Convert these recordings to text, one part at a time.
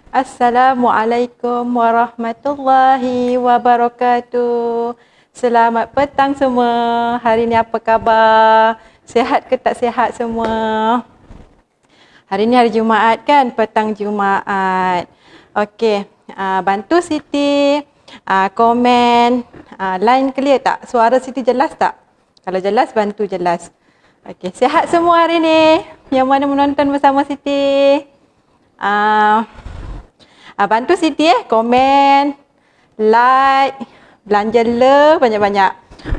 Assalamualaikum warahmatullahi wabarakatuh. Selamat petang semua. Hari ni apa khabar? Sihat ke tak sihat semua? Hari ni hari Jumaat kan? Petang Jumaat. Okey, bantu Siti komen. Line clear tak? Suara Siti jelas tak? Kalau jelas, bantu jelas. Okey, sihat semua hari ni? Yang mana menonton bersama Siti? Bantu Siti komen, like, belanja love banyak-banyak.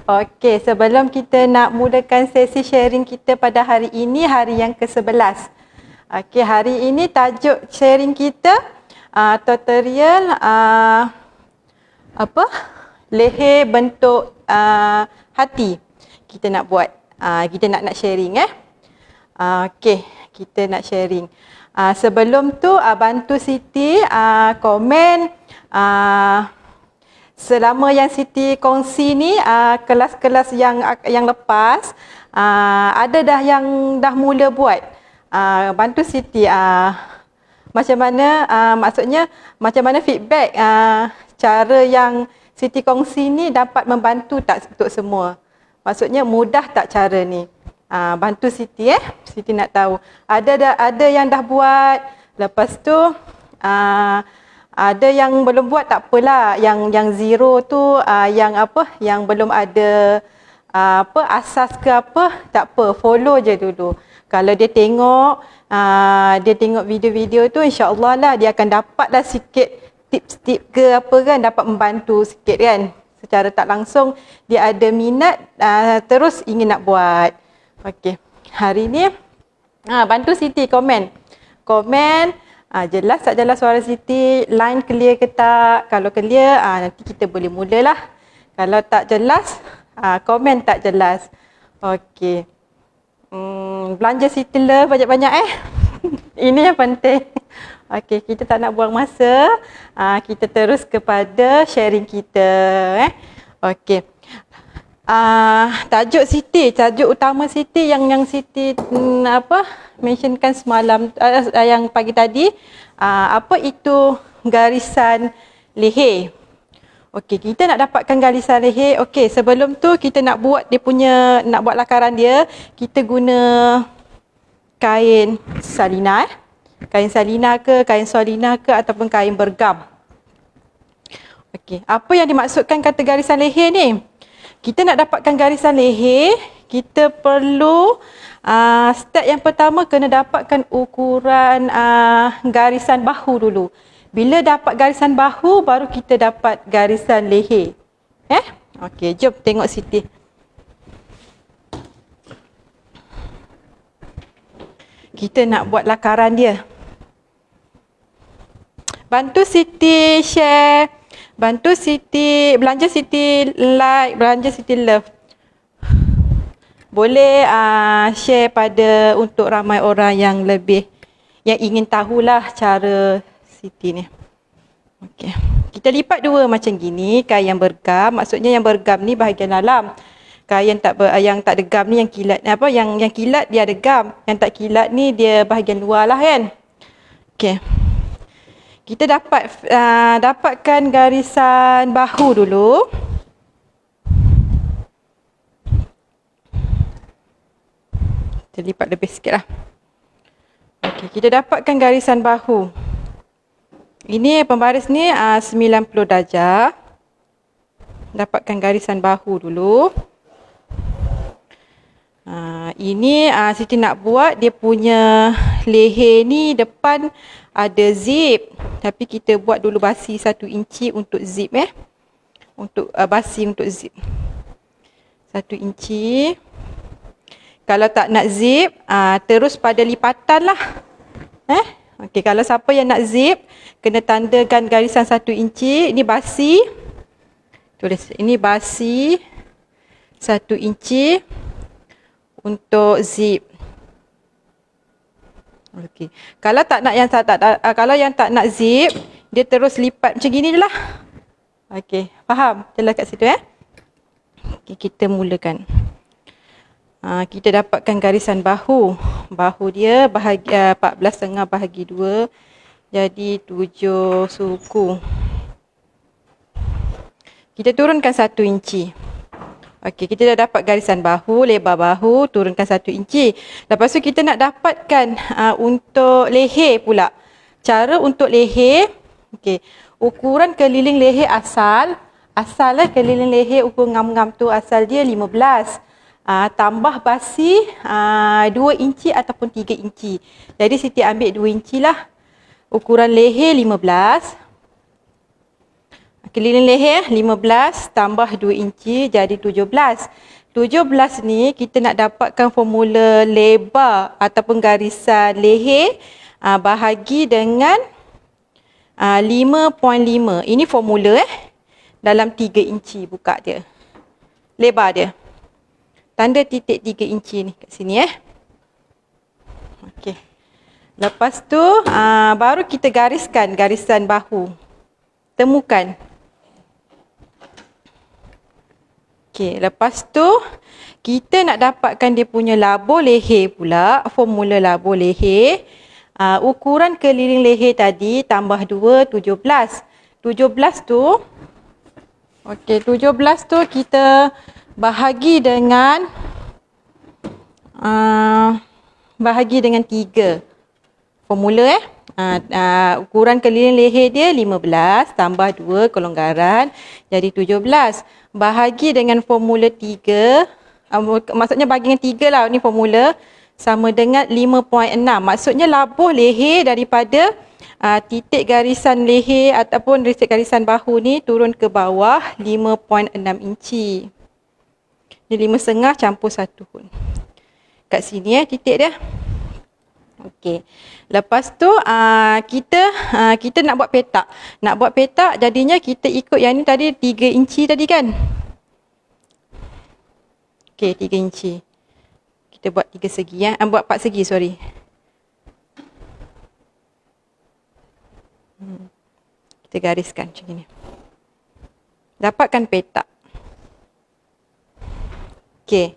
Okey, sebelum kita nak mulakan sesi sharing kita pada hari ini, hari yang ke-11. Okey, hari ini tajuk sharing kita tutorial leher bentuk hati. Kita nak buat, kita nak sharing Okey, kita nak sharing. Sebelum tu bantu Siti komen selama yang Siti kongsi ni kelas-kelas yang lepas ada dah yang dah mula buat. Bantu Siti macam mana maksudnya macam mana feedback cara yang Siti kongsi ni dapat membantu tak untuk semua. Maksudnya mudah tak cara ni? Bantu Siti Siti nak tahu. Ada yang dah buat, lepas tu ada yang belum buat, tak apalah. Yang zero tu yang belum ada asas ke apa, tak apa, follow je dulu. Kalau dia tengok video-video tu, insya-Allah lah dia akan dapatlah sikit tips-tips ke apa kan, dapat membantu sikit kan. Secara tak langsung dia ada minat terus ingin nak buat. Okey. Hari ni bantu Siti komen. Jelas tak jelas suara Siti, line clear ke tak? Kalau clear nanti kita boleh mulalah. Kalau tak jelas komen tak jelas. Okey. Belanja Siti love banyak-banyak Ini yang penting. Okey, kita tak nak buang masa. Kita terus kepada sharing kita Okey. Tajuk utama Siti yang Siti mentionkan semalam yang pagi tadi, apa itu garisan leher. Okey, kita nak dapatkan garisan leher. Okey, sebelum tu kita nak buat lakaran dia, kita guna kain salina kain salina ke, kain solina ke, ataupun kain bergam. Okey, apa yang dimaksudkan kata garisan leher ni? Kita nak dapatkan garisan leher, kita perlu step yang pertama kena dapatkan ukuran garisan bahu dulu. Bila dapat garisan bahu, baru kita dapat garisan leher. Okey, jom tengok Siti. Kita nak buat lakaran dia. Bantu Siti share, bantu Siti, belanja Siti like, belanja Siti love. Boleh share untuk ramai orang yang ingin tahulah cara Siti ni. Okey. Kita lipat dua macam gini, kain yang bergam, maksudnya yang bergam ni bahagian dalam. Kain yang tak ada gam ni yang kilat yang kilat dia ada gam, yang tak kilat ni dia bahagian luar lah kan. Okey. Kita dapatkan garisan bahu dulu. Kita lipat lebih sikit lah. Okey, kita dapatkan garisan bahu. Ini pembaris ni 90 darjah. Dapatkan garisan bahu dulu. Ini Siti nak buat dia punya leher ni depan ada zip, tapi kita buat dulu basi 1 inci untuk zip untuk basi untuk zip 1 inci. Kalau tak nak zip terus pada lipatan lah. Okey, kalau siapa yang nak zip kena tandakan garisan 1 inci. Ini basi, tulis ini basi 1 inci untuk zip. Okey. Kalau tak nak kalau yang tak nak zip, dia terus lipat macam gini je lah. Okey, faham? Jelas kat situ Okey, kita mulakan. Kita dapatkan garisan bahu. Bahu dia bahagi 14,5 bahagi 2. Jadi 7 suku. Kita turunkan 1 inci. Okey, kita dah dapat garisan bahu, lebar bahu, turunkan 1 inci. Lepas tu kita nak dapatkan untuk leher pula. Cara untuk leher, okey, ukuran keliling leher asal keliling leher ukur ngam-ngam tu asal dia 15. Tambah basi 2 inci ataupun 3 inci. Jadi Siti ambil 2 inci lah. Ukuran leher 15. Keliling leher 15 tambah 2 inci jadi 17. 17 ni kita nak dapatkan formula lebar ataupun garisan leher bahagi dengan 5.5. Ini formula dalam 3 inci buka dia. Lebar dia. Tanda titik 3 inci ni kat sini Okey. Lepas tu baru kita gariskan garisan bahu. Temukan. Okey, lepas tu kita nak dapatkan dia punya labur leher pula, formula labur leher. Ukuran keliling leher tadi tambah 2, 17. 17 tu, okey, 17 tu kita bahagi dengan 3. Formula ukuran keliling leher dia 15 tambah 2 kelonggaran jadi 17. Bahagi dengan formula 3, maksudnya bagi dengan 3 lah ni formula, sama dengan 5.6. Maksudnya labur leher daripada titik garisan leher ataupun titik garisan bahu ni turun ke bawah 5.6 inci. Ni 5,5 campur 1 pun. Kat sini titik dia. Okey. Lepas tu kita nak buat petak. Nak buat petak jadinya kita ikut yang ni tadi 3 inci tadi kan. Okey, 3 inci. Kita buat 3 segi buat 4 segi, sorry. Kita gariskan macam ni. Dapatkan petak. Okey.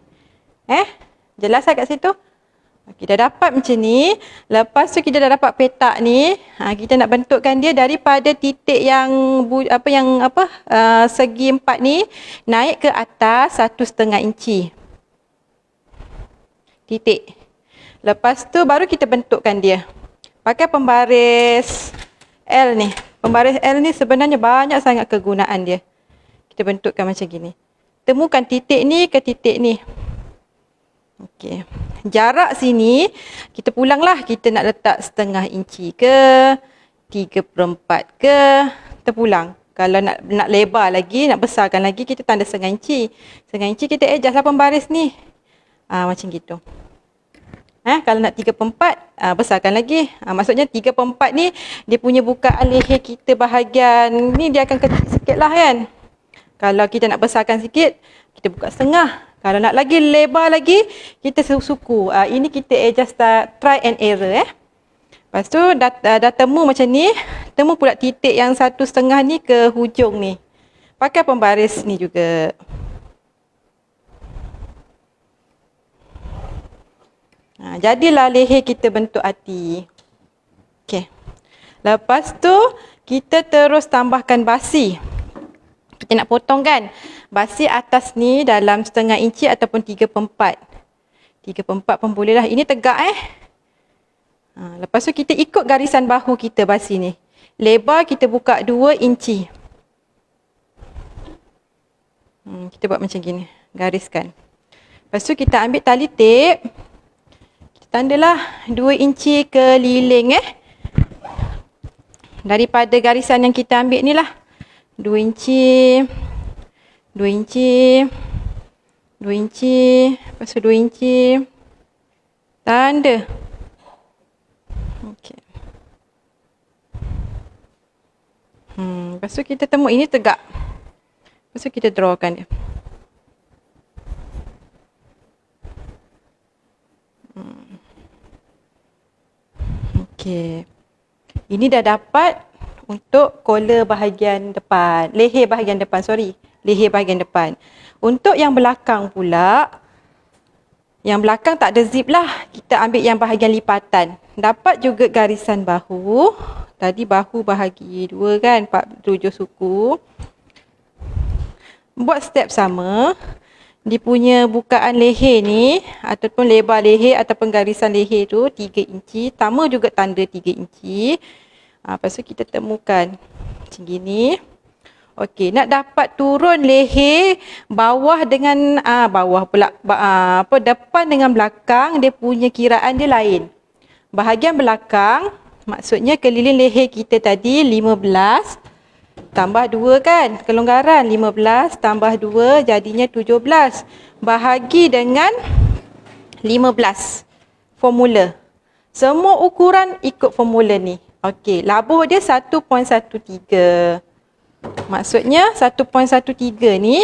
Jelas kat situ? Okey, dah dapat macam ni. Lepas tu kita dah dapat petak ni. Kita nak bentukkan dia daripada titik yang segi 4 ni naik ke atas 1,5 inci. Titik. Lepas tu baru kita bentukkan dia. Pakai pembaris L ni. Pembaris L ni sebenarnya banyak sangat kegunaan dia. Kita bentukkan macam gini. Temukan titik ni ke titik ni. Okey. Jarak sini kita pulanglah, kita nak letak 1/2 inci ke 3/4 ke, terpulang. Kalau nak lebar lagi, nak besarkan lagi, kita tanda 1/2 inci. 1/2 inci kita adjust lah pembaris ni. Macam gitu. Kalau nak 3/4, besarkan lagi. Maksudnya 3/4 ni dia punya bukaan leher kita bahagian ni dia akan kecil sikit lah kan. Kalau kita nak besarkan sikit, kita buka 1/2. Kalau nak lagi lebar lagi, kita suku. Ini kita adjust try and error Lepas tu dah temu macam ni, temu pula titik yang 1/2 ni ke hujung ni. Pakai pembaris ni juga. Jadilah leher kita bentuk hati. Okey. Lepas tu kita terus tambahkan basi. Kita nak potong kan. Basi atas ni dalam 1/2 inci ataupun 3/4. 3/4 pun boleh lah. Ini tegak Lepas tu kita ikut garisan bahu kita basi ni. Lebar kita buka 2 inci. Kita buat macam gini. Gariskan. Lepas tu kita ambil tali tip. Kita tandalah 2 inci keliling daripada garisan yang kita ambil ni lah. 2 inci. 2 inci. 2 inci. Lepas tu 2 inci. Tanda. Okey. Lepas tu kita temu ini tegak. Lepas tu kita drawkan dia. Okey. Ini dah dapat untuk collar bahagian depan. Leher bahagian depan, sorry. Leher bahagian depan. Untuk yang belakang pula, Yang belakang tak ada zip lah. Kita ambil yang bahagian lipatan. Dapat juga garisan bahu. Tadi bahu bahagi 2 kan, 7 suku. Buat step sama. Dia punya bukaan leher ni, ataupun lebar leher ataupun garisan leher tu 3 inci. Sama juga tanda 3 inci. Lepas tu kita temukan macam gini. Okey, nak dapat turun leher bawah dengan bawah pula depan dengan belakang, dia punya kiraan dia lain. Bahagian belakang maksudnya keliling leher kita tadi 15 tambah 2 kan, kelonggaran 15 tambah 2 jadinya 17. Bahagi dengan 15. Formula. Semua ukuran ikut formula ni. Okey, labuh dia 1.13. Maksudnya 1.13 ni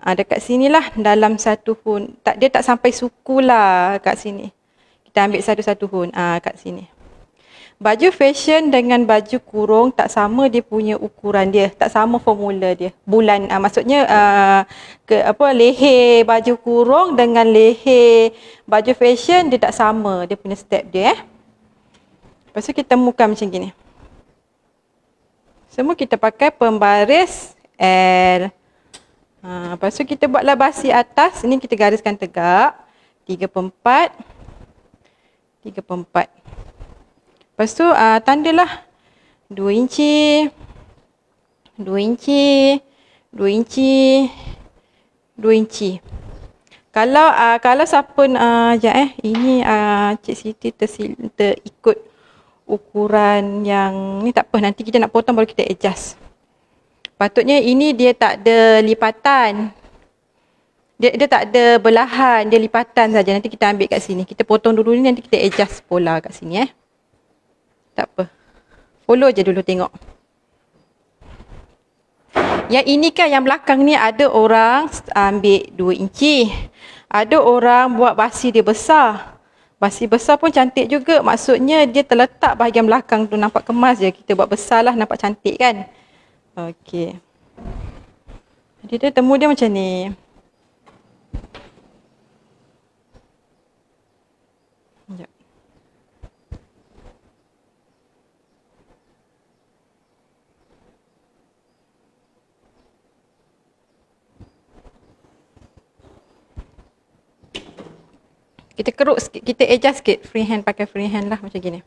dekat sinilah dalam satu hun. Dia tak sampai suku lah kat sini. Kita ambil satu-satu hun kat sini. Baju fashion dengan baju kurung tak sama dia punya ukuran dia, tak sama formula dia. Bulan maksudnya leher baju kurung dengan leher baju fashion dia tak sama dia punya step dia. Lepas tu kita temukan macam gini. Semua kita pakai pembaris L. Lepas tu kita buatlah basi atas. Ini kita gariskan tegak. 3/4. 3/4. Lepas tu tandalah 2 inci. 2 inci. 2 inci. 2 inci. Kalau siapa ini Cik Siti terikut ukuran yang ni tak apa, nanti kita nak potong baru kita adjust. Patutnya ini dia tak ada lipatan. Dia tak ada belahan, dia lipatan saja. Nanti kita ambil kat sini. Kita potong dulu ni, nanti kita adjust pola kat sini Tak apa. Follow je dulu tengok. Yang ini kan yang belakang ni ada orang ambil 2 inci. Ada orang buat basi dia besar. Basi besar pun cantik juga. Maksudnya dia terletak bahagian belakang tu nampak kemas je. Kita buat besar lah nampak cantik kan. Okey. Jadi dia temu dia macam ni. Sekejap. Kita keruk sikit, kita adjust sikit. Freehand, pakai freehand lah macam gini.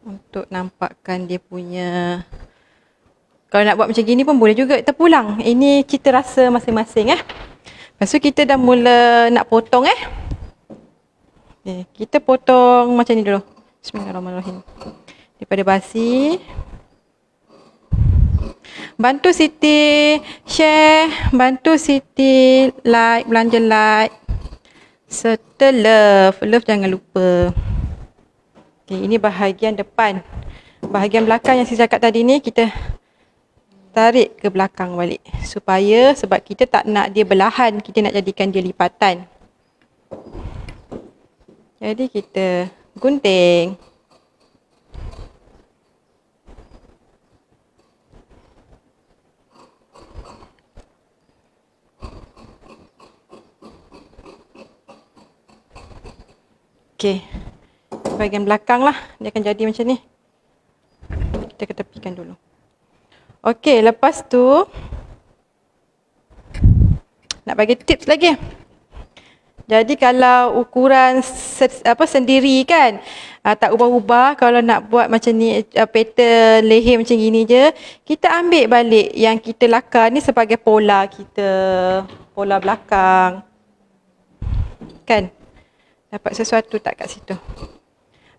Untuk nampakkan dia punya. Kalau nak buat macam gini pun boleh juga terpulang. Ini cita rasa masing-masing Lepas tu kita dah mula nak potong Okay, kita potong macam ni dulu. Bismillahirrahmanirrahim. Daripada basi. Bantu Siti share, bantu Siti like, belanja like. Serta love jangan lupa. Okay, ini bahagian depan. Bahagian belakang yang saya cakap tadi ni kita tarik ke belakang balik. Supaya sebab kita tak nak dia belahan, kita nak jadikan dia lipatan. Jadi kita gunting. Okey. Bahagian belakang lah. Dia akan jadi macam ni. Kita ketepikan dulu. Okey, lepas tu nak bagi tips lagi. Jadi kalau ukuran sendiri kan, tak ubah-ubah, kalau nak buat macam ni pattern leher macam gini je, kita ambil balik yang kita lakar ni sebagai pola kita, pola belakang. Kan? Dapat sesuatu tak kat situ?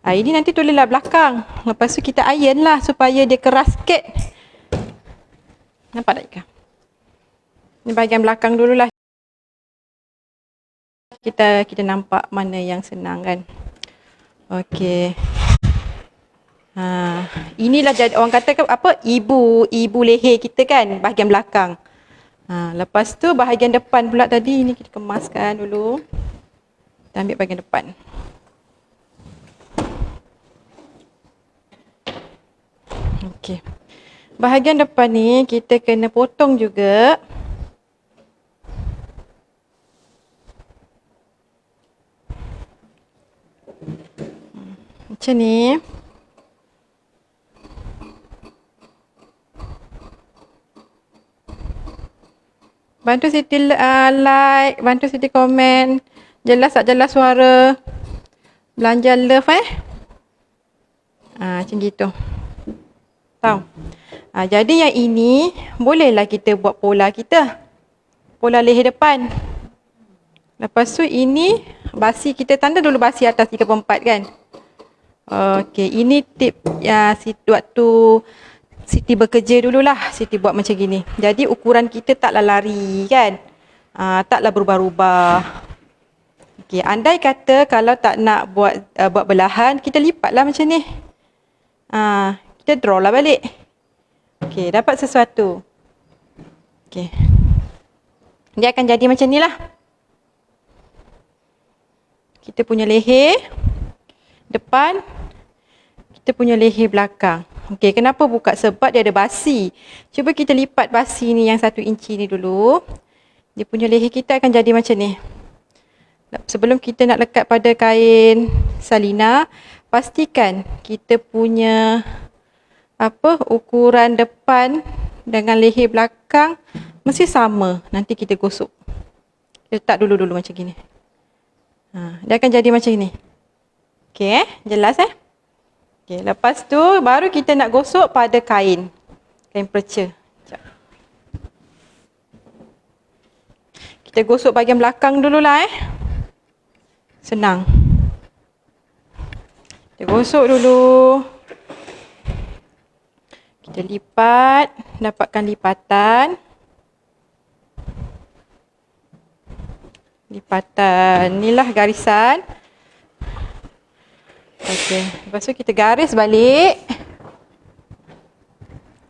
Ini nanti tulislah belakang. Lepas tu kita iron lah supaya dia keras sikit. Nampak tak Ika? Ni bahagian belakang dululah. Kita nampak mana yang senang kan. Okey. Inilah jadi orang kata apa? Ibu leher kita kan, bahagian belakang. Lepas tu bahagian depan pula tadi ni kita kemaskan dulu. Kita ambil bahagian depan. Okey. Bahagian depan ni kita kena potong juga. macam ni. Bantu Siti like, bantu Siti komen. Jelas tak jelas suara? Belanja love macam gitu. Tahu? Jadi yang ini bolehlah kita buat pola kita. Pola leher depan. Lepas tu ini basi, kita tanda dulu basi atas 34 kan. Okey, ini tip waktu Siti bekerja dululah. Siti buat macam gini. Jadi ukuran kita taklah lari kan. Taklah berubah-ubah. Okey, andai kata kalau tak nak buat belahan, kita lipatlah macam ni. Kita draw lah balik. Okey, dapat sesuatu. Okey. Dia akan jadi macam ni lah. Kita punya leher depan, kita punya leher belakang. Okey, kenapa buka? Sebab dia ada basi. Cuba kita lipat basi ni yang 1 inci ni dulu. Dia punya leher kita akan jadi macam ni. Sebelum kita nak lekat pada kain salina, pastikan kita punya ukuran depan dengan leher belakang mesti sama. Nanti kita gosok. Kita letak dulu macam gini. Dia akan jadi macam ni. Okey, jelas Okey, lepas tu baru kita nak gosok pada kain perca. Kita gosok bahagian belakang dululah Senang. Kita gosok dulu. Kita lipat, dapatkan lipatan. Inilah garisan. Okey, lepas tu kita garis balik.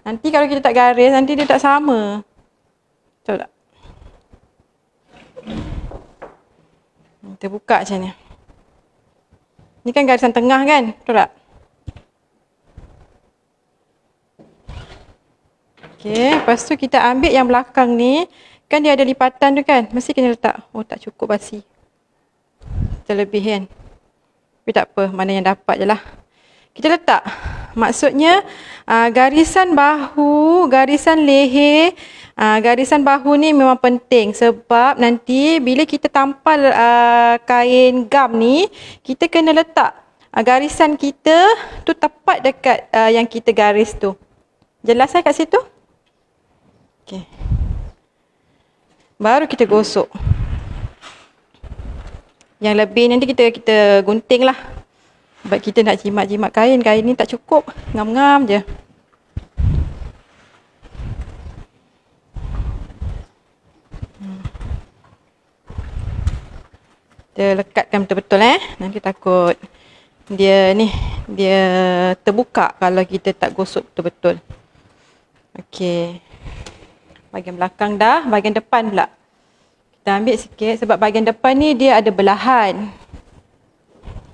Nanti kalau kita tak garis, nanti dia tak sama. Betul tak? Kita buka macam ni. Ni kan garisan tengah kan? Betul tak? Okey, lepas tu kita ambil yang belakang ni. Kan dia ada lipatan tu kan? Mesti kena letak. Oh, tak cukup basi. Terlebih kan? Tapi tak apa, mana yang dapat je lah. Kita letak. Maksudnya garisan bahu, garisan leher, garisan bahu ni memang penting. Sebab nanti bila kita tampal kain gam ni, kita kena letak garisan kita tu tepat dekat yang kita garis tu. Jelas kat situ? Okey. Baru kita gosok. Yang lebih nanti kita gunting lah. Sebab kita nak jimat-jimat kain. Kain ni tak cukup. Ngam-ngam je. Kita lekatkan betul-betul Nanti takut dia terbuka kalau kita tak gosok betul-betul. Okey. Bahagian belakang dah, bahagian depan pula. Kita ambil sikit sebab bahagian depan ni dia ada belahan.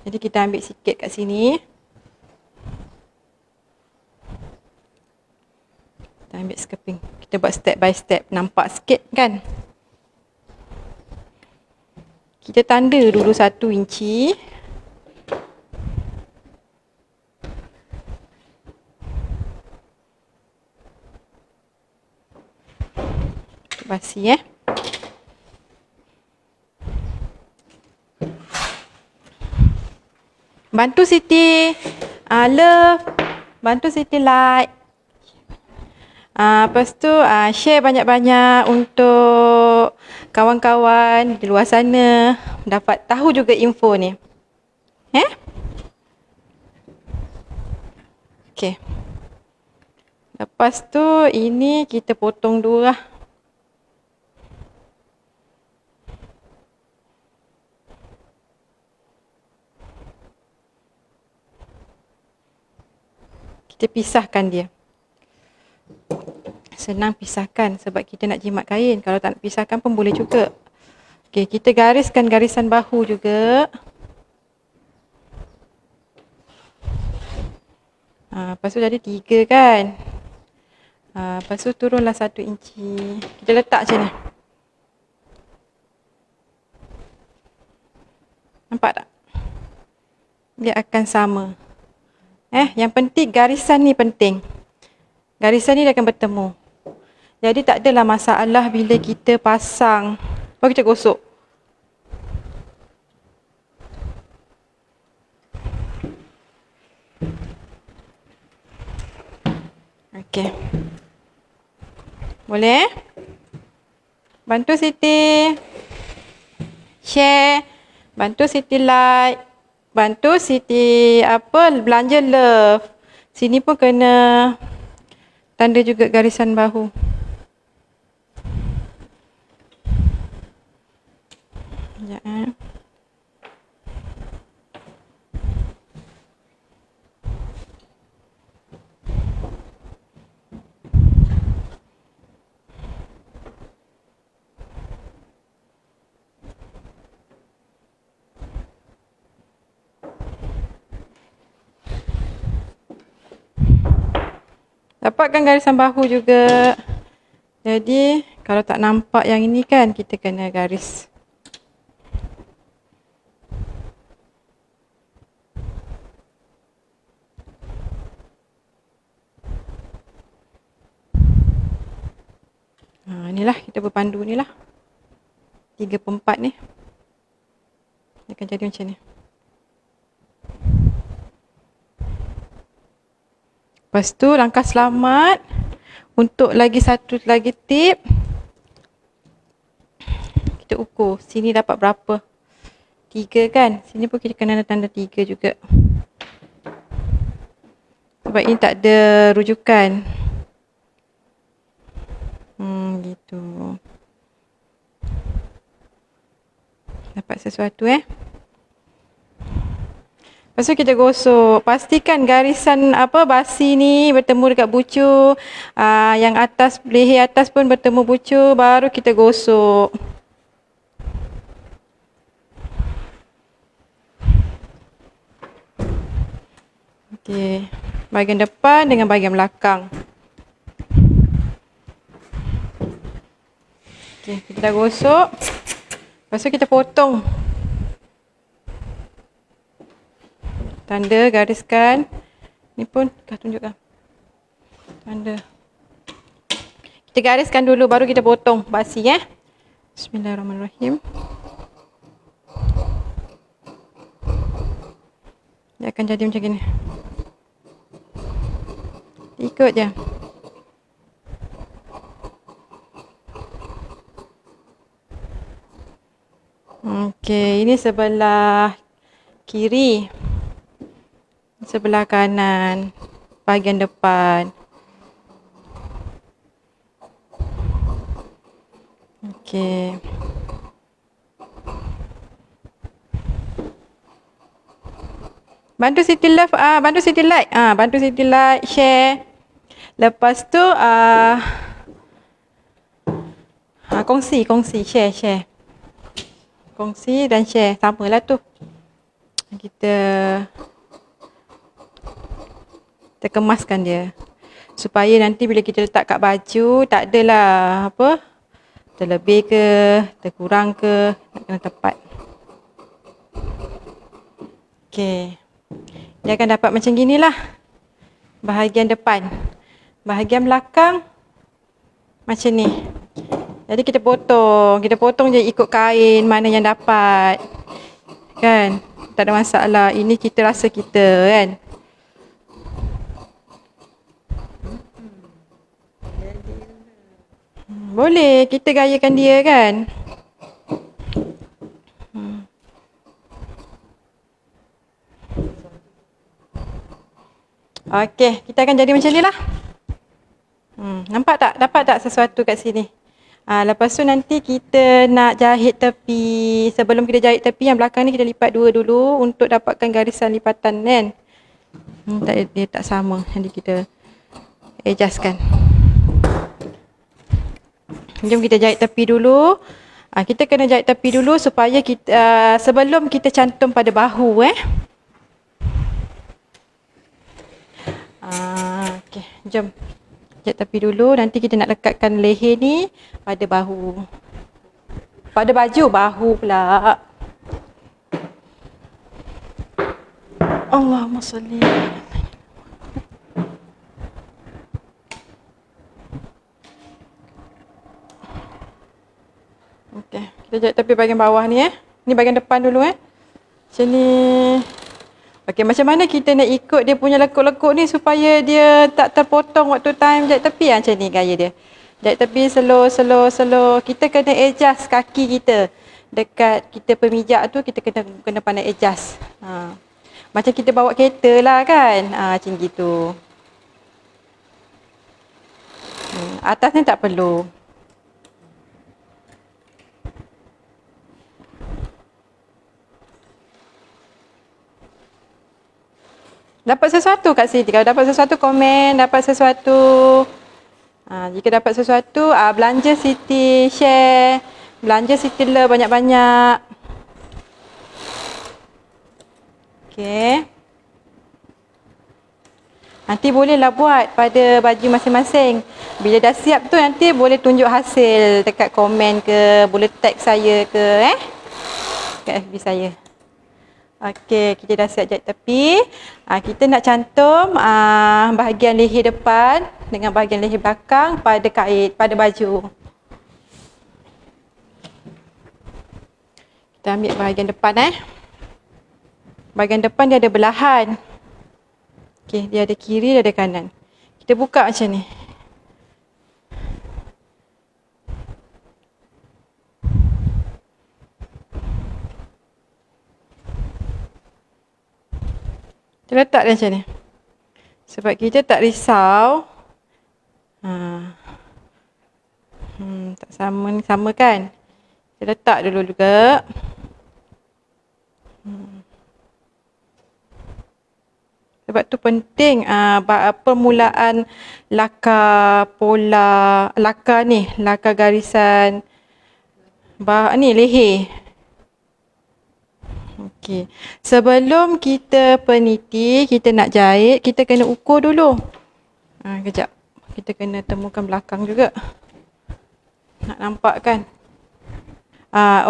Jadi kita ambil sikit kat sini. Kita ambil skirting. Kita buat step by step. Nampak sikit kan? Kita tanda dulu 1 inci. Basi Bantu Siti love, bantu Siti like. Lepas tu share banyak-banyak untuk kawan-kawan di luar sana dapat tahu juga info ni. Okey. Lepas tu ini kita potong dulu lah. Kita pisahkan dia. Senang pisahkan sebab kita nak jimat kain. Kalau tak nak pisahkan pun boleh juga. Okey, kita gariskan garisan bahu juga. Lepas tu jadi 3 kan. Lepas tu turunlah 1 inci. Kita letak macam ni. Nampak tak? Dia akan sama. Yang penting garisan ni penting. Garisan ni dia akan bertemu. Jadi tak adalah masalah bila kita pasang. Baru kita gosok. Okey. Boleh? Bantu Siti. Share. Bantu Siti like. Bantu Siti belanja love. Sini pun kena tanda juga garisan bahu. Sekejap Dapatkan garisan bahu juga. Jadi kalau tak nampak yang ini kan, kita kena garis. Inilah kita berpandu ni lah. 3/4 ni. Dia akan jadi macam ni. Lepas tu langkah selamat. Untuk lagi satu lagi tip. Kita ukur. Sini dapat berapa. 3 kan. Sini pun kita kena tanda 3 juga. Sebab ini tak ada rujukan. Gitu. Dapat sesuatu Lepas tu kita gosok. Pastikan garisan basi ni bertemu dekat bucu. Yang atas, leher atas pun bertemu bucu. Baru kita gosok. Okey. Bahagian depan dengan bahagian belakang. Okey, kita dah gosok. Lepas tu kita potong. Tanda, gariskan. Ni pun, tunjukkan. Tanda. Kita gariskan dulu, baru kita potong basi Bismillahirrahmanirrahim. Dia akan jadi macam ni. Ikut je. Okey, ini sebelah kiri. Sebelah kanan. Bahagian depan. Okey. Bantu Siti love, bantu Siti like. Bantu Siti like, share. Lepas tu kongsi, share. Kongsi dan share. Samalah tu. Kita kemaskan dia. Supaya nanti bila kita letak kat baju, tak adalah terlebih ke, terkurang ke, nak kena tepat. Okey. Dia akan dapat macam ginilah. Bahagian depan. Bahagian belakang macam ni. Jadi kita potong je ikut kain mana yang dapat. Kan? Tak ada masalah. Ini kita rasa kita kan. Boleh kita gayakan dia kan. Okey, kita akan jadi macam ni lah. Nampak tak? Dapat tak sesuatu kat sini? Lepas tu nanti kita nak jahit tepi. Sebelum kita jahit tepi yang belakang ni kita lipat 2 dulu untuk dapatkan garisan lipatan kan. Dia tak sama. Nanti kita adjustkan. Jom kita jahit tepi dulu. Kita kena jahit tepi dulu supaya kita sebelum kita cantum pada bahu okey, jom. Jahit tepi dulu, nanti kita nak lekatkan leher ni pada bahu. Pada baju, bahu pula. Allahumma salli. Kita jahit tepi bahagian bawah ni Ni bahagian depan dulu Macam ni. Okey, macam mana kita nak ikut dia punya lekuk-lekuk ni supaya dia tak terpotong waktu time jahit tepi macam ni gaya dia. Jahit tepi slow, slow, slow. Kita kena adjust kaki kita. Dekat kita pemijak tu kita kena pandai adjust. Macam kita bawa kereta lah kan. Macam gitu. Atas ni tak perlu. Dapat sesuatu kat sini. Kalau dapat sesuatu, komen. Dapat sesuatu. Jika dapat sesuatu, belanja Siti share. Belanja Siti love banyak-banyak. Okey. Nanti bolehlah buat pada baju masing-masing. Bila dah siap tu nanti boleh tunjuk hasil dekat komen ke. Boleh tag saya ke. Dekat FB saya. Okey, kita dah siap jahit tepi. Kita nak cantum bahagian leher depan dengan bahagian leher belakang pada kait, pada baju. Kita ambil bahagian depan Bahagian depan dia ada belahan. Okey, dia ada kiri, dia ada kanan. Kita buka macam ni. Kita letak dia macam ni. Sebab kita tak risau. Tak sama kan? Kita letak dulu juga. Sebab tu penting permulaan laka pola, laka garisan leher. Okey. Sebelum kita peniti, kita nak jahit, kita kena ukur dulu. Kejap. Kita kena temukan belakang juga. Nak nampak kan?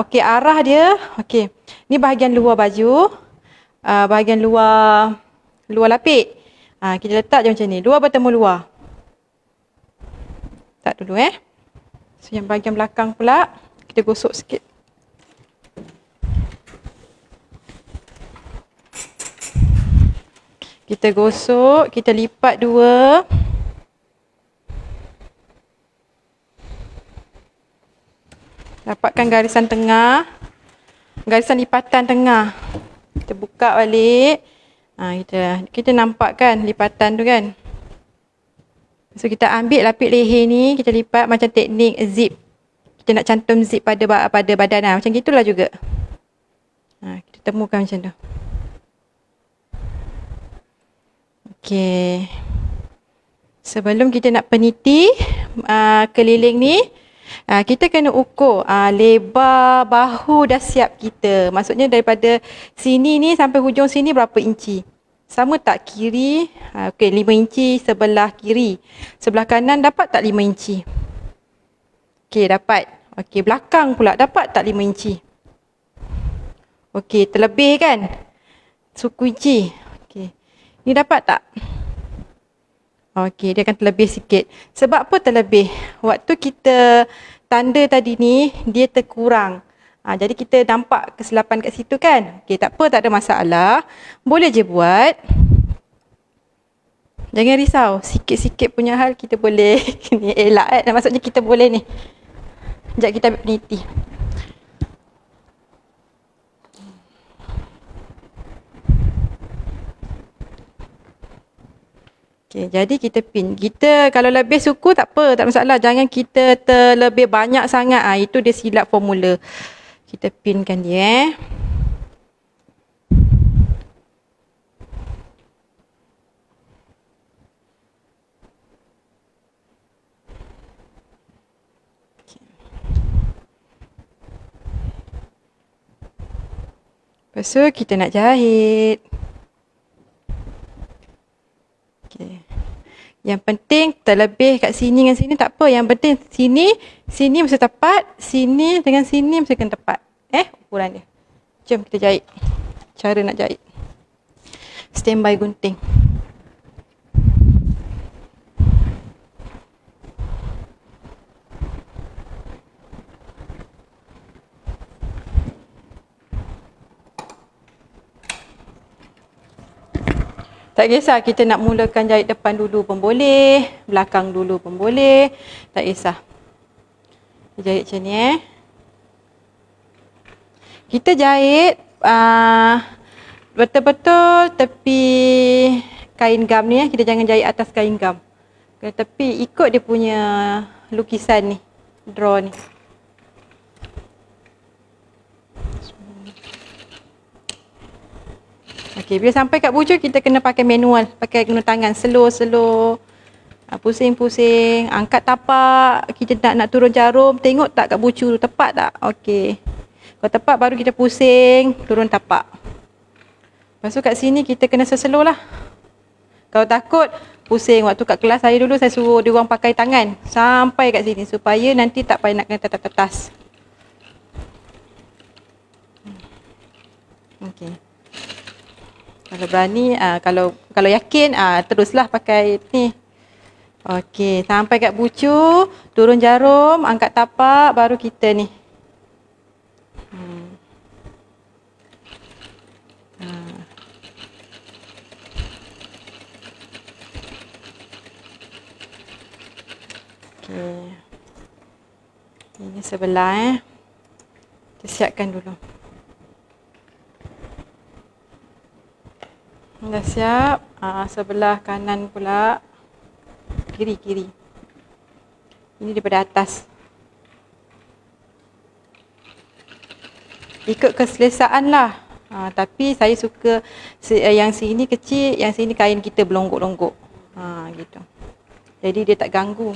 Okey, arah dia. Okey. Ni bahagian luar baju. Bahagian luar lapik. Kita letak je macam ni. Luar bertemu luar. Letak dulu So yang bahagian belakang pula, kita gosok sikit. Kita gosok, kita lipat dua. Dapatkan garisan tengah. Garisan lipatan tengah. Kita buka balik. Kita nampak kan lipatan tu kan. So kita ambil lapik leher ni, kita lipat macam teknik zip. Kita nak cantum zip pada badan macam gitulah juga. Kita temukan macam tu. Okey. Sebelum kita nak peniti keliling ni, kita kena ukur lebar bahu dah siap kita. Maksudnya daripada sini ni sampai hujung sini berapa inci. Sama tak kiri? Okey, 5 inci sebelah kiri. Sebelah kanan dapat tak 5 inci? Okey, dapat. Okey, belakang pula dapat tak 5 inci? Okey, terlebih kan? Suku inci. Okey. Ni dapat tak? Okey, dia akan terlebih sikit. Sebab apa terlebih? Waktu kita tanda tadi ni, dia terkurang. Jadi kita nampak kesilapan kat situ kan? Okey, tak apa, tak ada masalah. Boleh je buat. Jangan risau. Sikit-sikit punya hal kita boleh elak maksudnya kita boleh ni. Sekejap kita ambil peniti. Okay, jadi kita pin. Kita kalau lebih suku tak apa, tak masalah. Jangan kita terlebih banyak sangat. Itu dia silap formula. Kita pinkan dia. Lepas tu kita nak jahit. Okay. Yang penting terlebih kat sini dengan sini tak apa. Yang penting sini mesti tepat. Sini dengan sini mesti kena tepat. Ukuran dia. Jom kita jahit. Cara nak jahit. Standby gunting. Tak kisah kita nak mulakan jahit depan dulu pun boleh, belakang dulu pun boleh, tak kisah. Jahit macam ni Kita jahit betul-betul tepi kain gam ni kita jangan jahit atas kain gam. Ke tepi ikut dia punya lukisan ni, draw ni. Okey, bila sampai kat bujur kita kena pakai manual, pakai guna tangan, slow. Pusing-pusing, angkat tapak, kita nak turun jarum, tengok tak kat bucu tu tepat tak? Okey. Kalau tepat baru kita pusing, turun tapak. Lepas tu kat sini kita kena slow lah. Kalau takut, pusing. Waktu kat kelas saya dulu, saya suruh dia orang pakai tangan sampai kat sini supaya nanti tak payah nak kena tetas-tetas. Okey. Kalau berani, kalau yakin, teruslah pakai ni. Okey, sampai kat bucu, turun jarum, angkat tapak, baru kita ni. Okey. Ini sebelah Kita siapkan dulu. Dah siap. Sebelah kanan pula. Kiri. Ini daripada atas. Ikut keselesaan lah. Tapi saya suka yang sini kecil, yang sini kain kita berlonggok-longgok. Gitu. Jadi dia tak ganggu.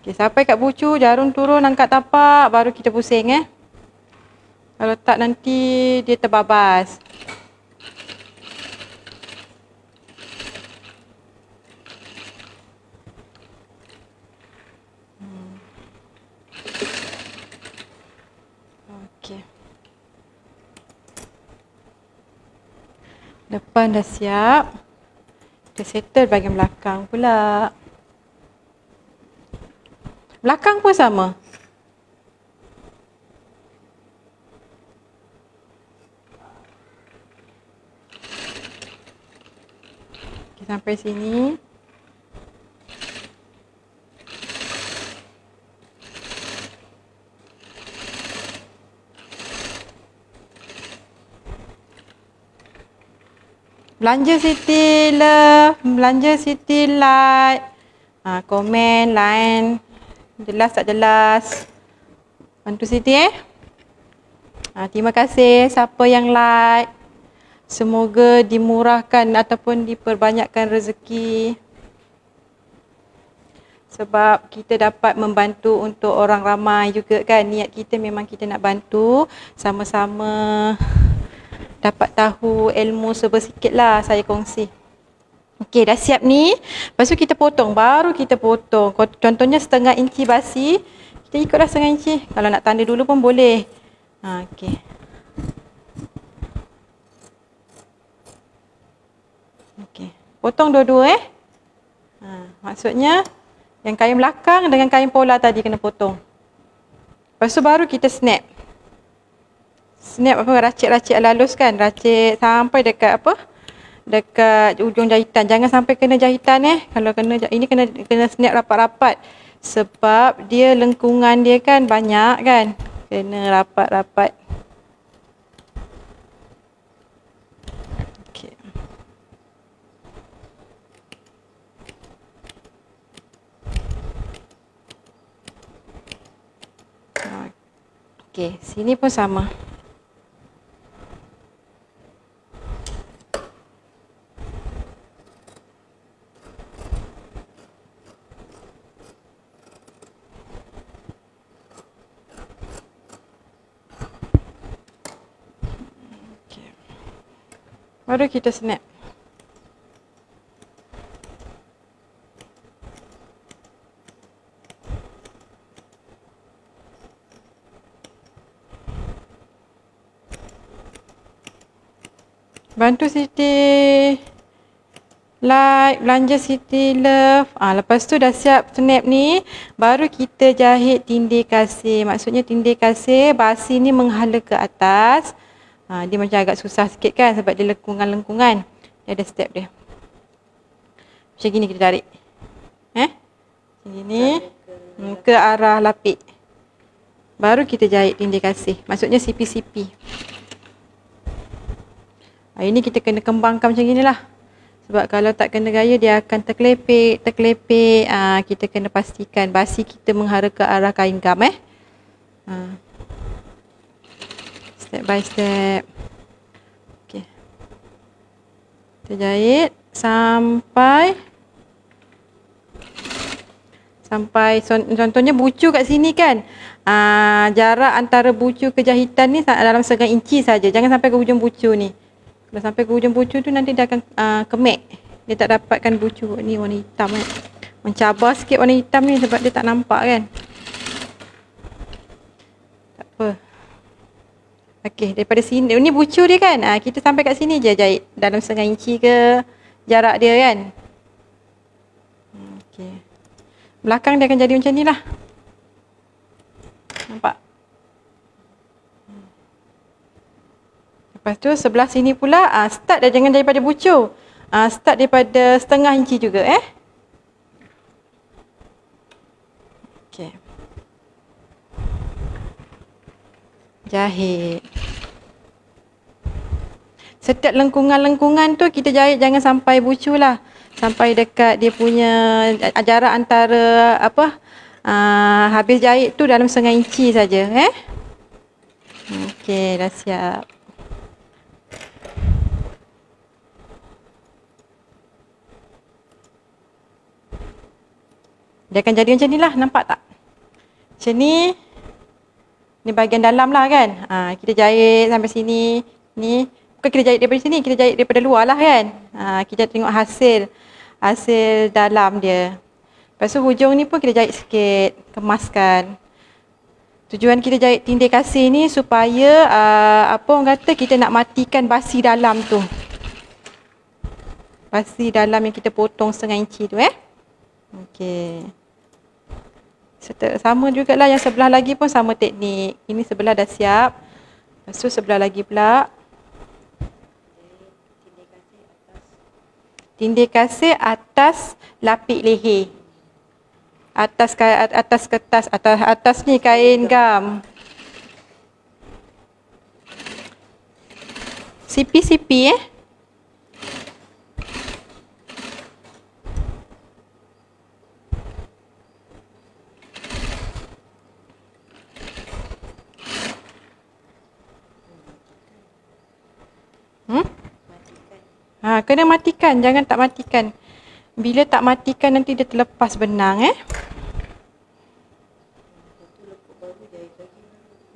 Okay, sampai kat bucu, jarum turun, angkat tapak, baru kita pusing Kalau tak nanti dia terbabas. Okey. Depan dah siap. Kita settle bahagian belakang pula. Belakang pun sama. Okay, sampai sini. Belanja Siti Love, belanja Siti Like. Komen, line. Jelas tak jelas? Bantu Siti terima kasih siapa yang like. Semoga dimurahkan ataupun diperbanyakkan rezeki. Sebab kita dapat membantu untuk orang ramai juga kan. Niat kita memang kita nak bantu. Sama-sama dapat tahu ilmu sebersikit lah saya kongsi. Okey, dah siap ni. Lepas tu kita potong. Baru kita potong. Contohnya setengah inci basi. Kita ikutlah setengah inci. Kalau nak tanda dulu pun boleh. Okey. Okey. Potong dua-dua maksudnya yang kain belakang dengan kain pola tadi kena potong. Lepas tu baru kita snap. Snap racik-racik halus kan. Racik sampai dekat dekat ujung jahitan. Jangan sampai kena jahitan Kalau kena ini kena snap rapat-rapat. Sebab dia lengkungan dia kan banyak kan. Kena rapat-rapat. Okey. Okey, sini pun sama. Baru kita snap. Bantu Siti like, belanja Siti Love. Lepas tu dah siap snap ni, baru kita jahit tindih kasih. Maksudnya tindih kasih basi ni menghala ke atas. Dia macam agak susah sikit kan sebab dia lengkungan-lengkungan. Dia ada step dia. Macam gini kita tarik. Macam gini. Ke arah lapik. Baru kita jahit tindih kasih. Maksudnya sipi-sipi. Ini kita kena kembangkan macam inilah. Sebab kalau tak kena gaya dia akan terkelepek. Kita kena pastikan basi kita menghara ke arah kain gam Step by step. Okey. Kita jahit sampai contohnya bucu kat sini kan. Jarak antara bucu ke jahitan ni dalam 1/2 inci saja. Jangan sampai ke hujung bucu ni. Kalau sampai ke hujung bucu tu nanti dia akan kemek. Dia tak dapatkan bucu ni warna hitam kan. Mencabar sikit warna hitam ni sebab dia tak nampak kan. Tak apa. Okey, daripada sini ni bucu dia kan. Kita sampai kat sini je jahit dalam 1/2 inci ke jarak dia kan. Okey. Belakang dia akan jadi macam ni lah. Nampak? Lepas tu sebelah sini pula, start dah jangan daripada bucu. Start daripada 1/2 inci juga Okey. Jahit. Setiap lengkungan-lengkungan tu kita jahit jangan sampai bucu lah. Sampai dekat dia punya jarak antara habis jahit tu dalam 1/2 inci saja Okey, dah siap. Dia akan jadi macam ni lah, nampak tak? Macam ni. Ni bahagian dalam lah kan. Kita jahit sampai sini. Ni, bukan kita jahit daripada sini, kita jahit daripada luar lah kan. Kita tengok hasil dalam dia. Lepas tu hujung ni pun kita jahit sikit, kemaskan. Tujuan kita jahit tindih kasih ni supaya orang kata kita nak matikan basi dalam tu. Basi dalam yang kita potong 1/2 inci tu Okey. Sama jugalah yang sebelah lagi pun sama teknik. Ini sebelah dah siap. Lepas tu sebelah lagi pula. Tindih kasih atas lapik leher. Atas kertas, atas ni kain gam. Sipi-sipi kena matikan, jangan tak matikan. Bila tak matikan nanti dia terlepas benang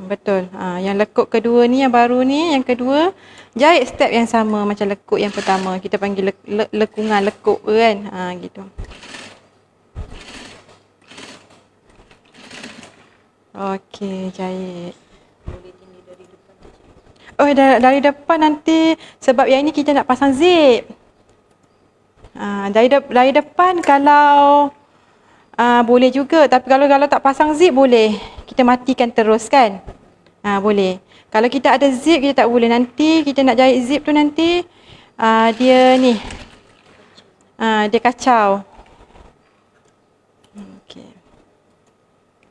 Betul. Yang lekuk kedua ni, yang baru ni, yang kedua jahit step yang sama macam lekuk yang pertama. Kita panggil lekungan, lekuk kan. Gitu. Okey, jahit. Dari depan nanti sebab yang ini kita nak pasang zip. Dari depan kalau boleh juga, tapi kalau tak pasang zip boleh. Kita matikan terus kan. Boleh. Kalau kita ada zip kita tak boleh. Nanti kita nak jahit zip tu nanti dia ni. Dia kacau. Okey.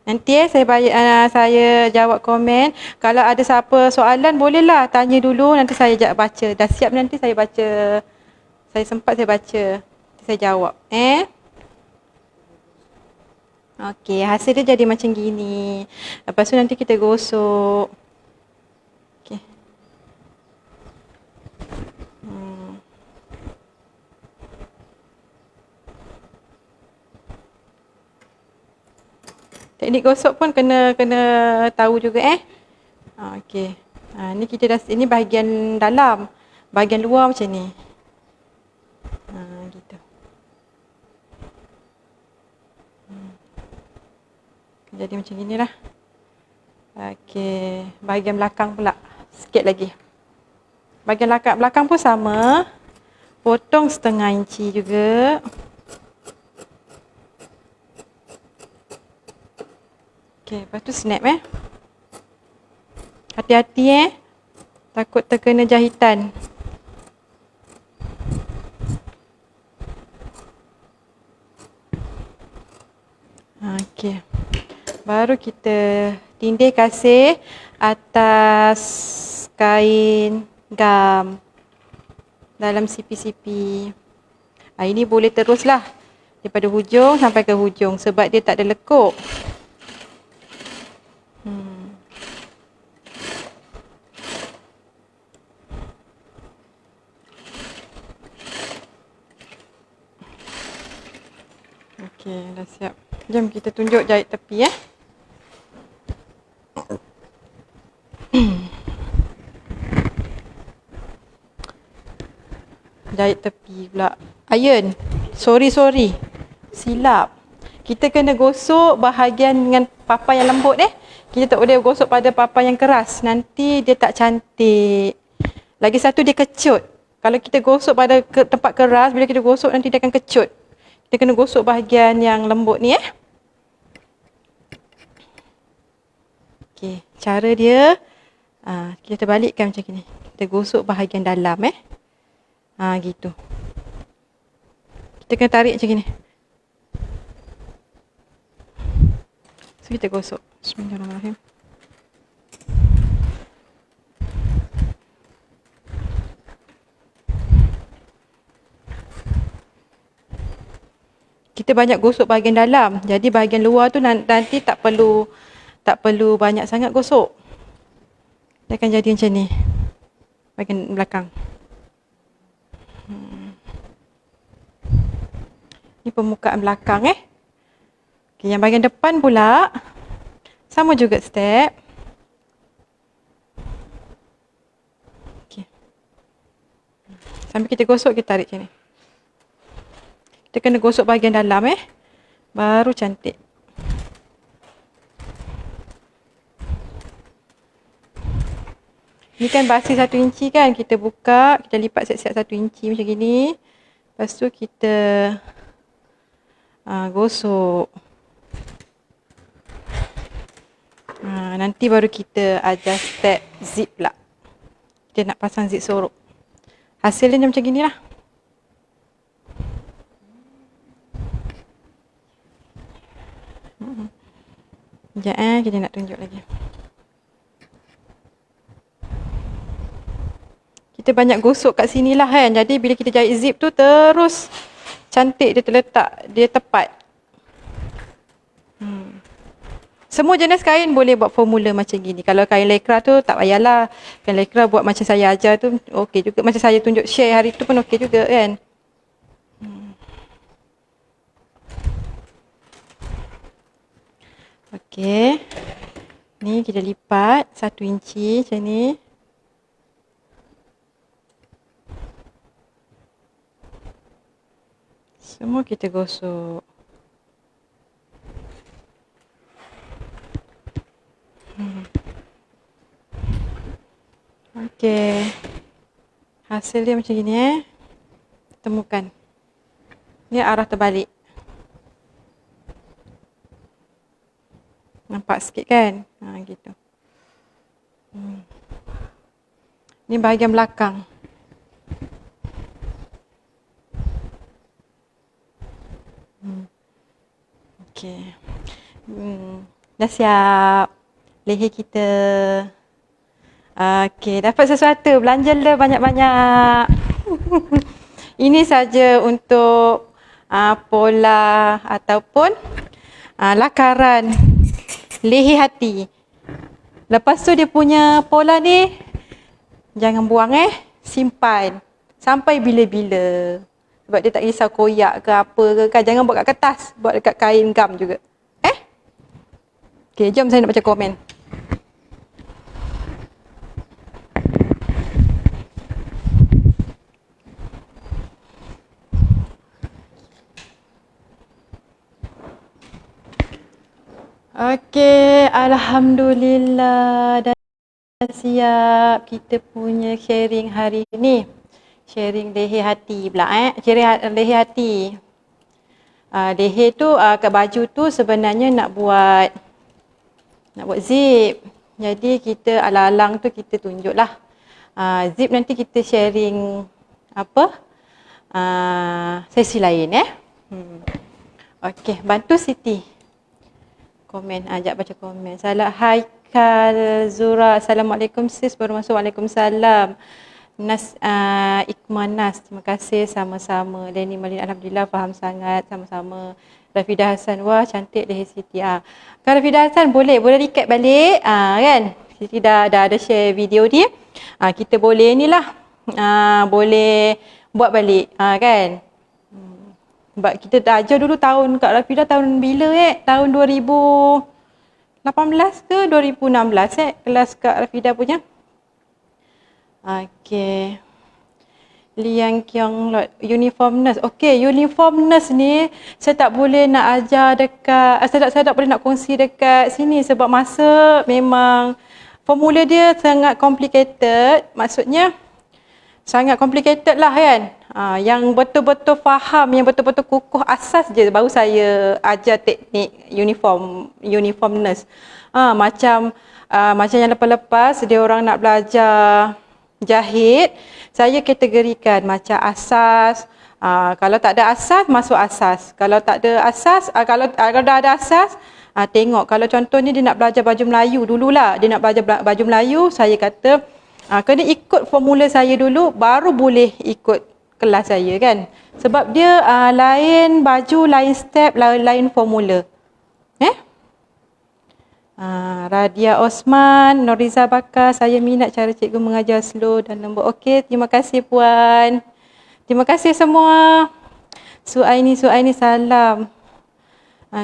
Nanti saya jawab komen. Kalau ada siapa soalan bolehlah tanya dulu, nanti saya baca. Dah siap nanti saya baca. Saya sempat saya baca. Nanti saya jawab. Okey, hasil dia jadi macam gini. Lepas tu nanti kita gosok. Okey. Teknik gosok pun kena tahu juga Okey. Ni kita dah, ini bahagian dalam. Bahagian luar macam ni. Gitu. Jadi macam inilah. Okey, bahagian belakang pula sikit lagi. Bahagian belakang pun sama. potong setengah inci juga. Okey, lepas tu snap Hati-hati takut terkena jahitan. Okey. Baru kita tindih kasih atas kain gam dalam sipi-sipi. Ini boleh teruslah daripada hujung sampai ke hujung sebab dia tak ada lekuk. Okey, dah siap. Jom kita tunjuk jahit tepi Jahit tepi pula. Iron. Sorry. Silap. Kita kena gosok bahagian dengan papan yang lembut Kita tak boleh gosok pada papan yang keras. Nanti dia tak cantik. Lagi satu dia kecut. Kalau kita gosok pada tempat keras, bila kita gosok nanti dia akan kecut. Kita kena gosok bahagian yang lembut ni Okey, cara dia kita balikkan macam ni. Kita gosok bahagian dalam gitu. Kita kena tarik macam ni. So kita gosok. Bismillahirrahmanirrahim. Kita banyak gosok bahagian dalam. Jadi bahagian luar tu nanti tak perlu banyak sangat gosok. Dia akan jadi macam ni. Bahagian belakang. Ni permukaan belakang Okay, yang bahagian depan pula sama juga step. Okay. Sambil kita gosok, kita tarik macam ni. Kita kena gosok bahagian dalam baru cantik. Ni kan basi 1 inci kan. Kita buka, kita lipat siap-siap 1 inci macam gini. Lepas tu kita gosok. Nanti baru kita ajar step zip pula. Kita nak pasang zip sorok. Hasilnya macam gini lah. Sekejap kita nak tunjuk lagi. Kita banyak gosok kat sini lah kan. Jadi bila kita jahit zip tu terus cantik dia terletak. Dia tepat. Semua jenis kain boleh buat formula macam gini. Kalau kain lekra tu tak payahlah. Kain lekra buat macam saya ajar tu okey juga. Macam saya tunjuk share hari tu pun okey juga kan. Okey. Ni kita lipat 1 inci macam ni. Semua kita gosok. Okey. Hasil dia macam gini Temukan. Ni arah terbalik. Nampak sikit kan? Gitu. Ni bahagian belakang. Okey. Dah siap. Leher kita. Okey, dapat sesuatu. Belanjalah banyak-banyak. Ini saja untuk pola ataupun lakaran leher hati. Lepas tu dia punya pola ni jangan buang simpan sampai bila-bila. Sebab dia tak kisah koyak ke apa ke kan. Jangan buat kat kertas, buat dekat kain gam juga. Okey, jom saya nak baca komen. Okey, alhamdulillah dah siap kita punya sharing hari ni. Sharing leher hati pula sharing leher hati. Leher tu kat baju tu sebenarnya nak buat zip. Jadi kita alang-alang tu kita tunjuklah. Zip nanti kita sharing sesi lain Okey, bantu Siti. Komen, ajak baca komen. Salam Haikal Zura. Assalamualaikum sis, baru masuk. Waalaikumsalam. Ikman Nas, terima kasih sama-sama. Leni Malin, alhamdulillah faham sangat, sama-sama. Rafidah Hassan, wah cantik leher Siti. Kalau Rafidah Hassan boleh recap balik kan. Siti dah ada share video dia. Kita boleh ni lah. Boleh buat balik kan. Sebab kita dah ajar dulu tahun Kak Rafidah tahun bila tahun 2018 ke 2016 kelas Kak Rafidah punya. Okey. Liang Kiong Lot, uniformness. Okey, uniformness ni saya tak boleh nak ajar dekat, saya tak boleh nak kongsi dekat sini sebab masa memang formula dia sangat complicated. Maksudnya sangat complicated lah kan. Yang betul-betul faham, yang betul-betul kukuh asas je baru saya ajar teknik uniformness. Macam yang lepas-lepas dia orang nak belajar jahit, saya kategorikan macam asas. Kalau tak ada asas, masuk asas. Kalau tak ada asas, kalau dah ada asas, tengok. Kalau contohnya dia nak belajar baju Melayu dululah. Dia nak belajar baju Melayu, saya kata kena ikut formula saya dulu, baru boleh ikut kelas saya kan. Sebab dia lain baju, lain step, lain formula. Radia Osman, Noriza Bakar, saya minat cara cikgu mengajar slow dan lembut. Okey, terima kasih puan. Terima kasih semua. Suaini, salam.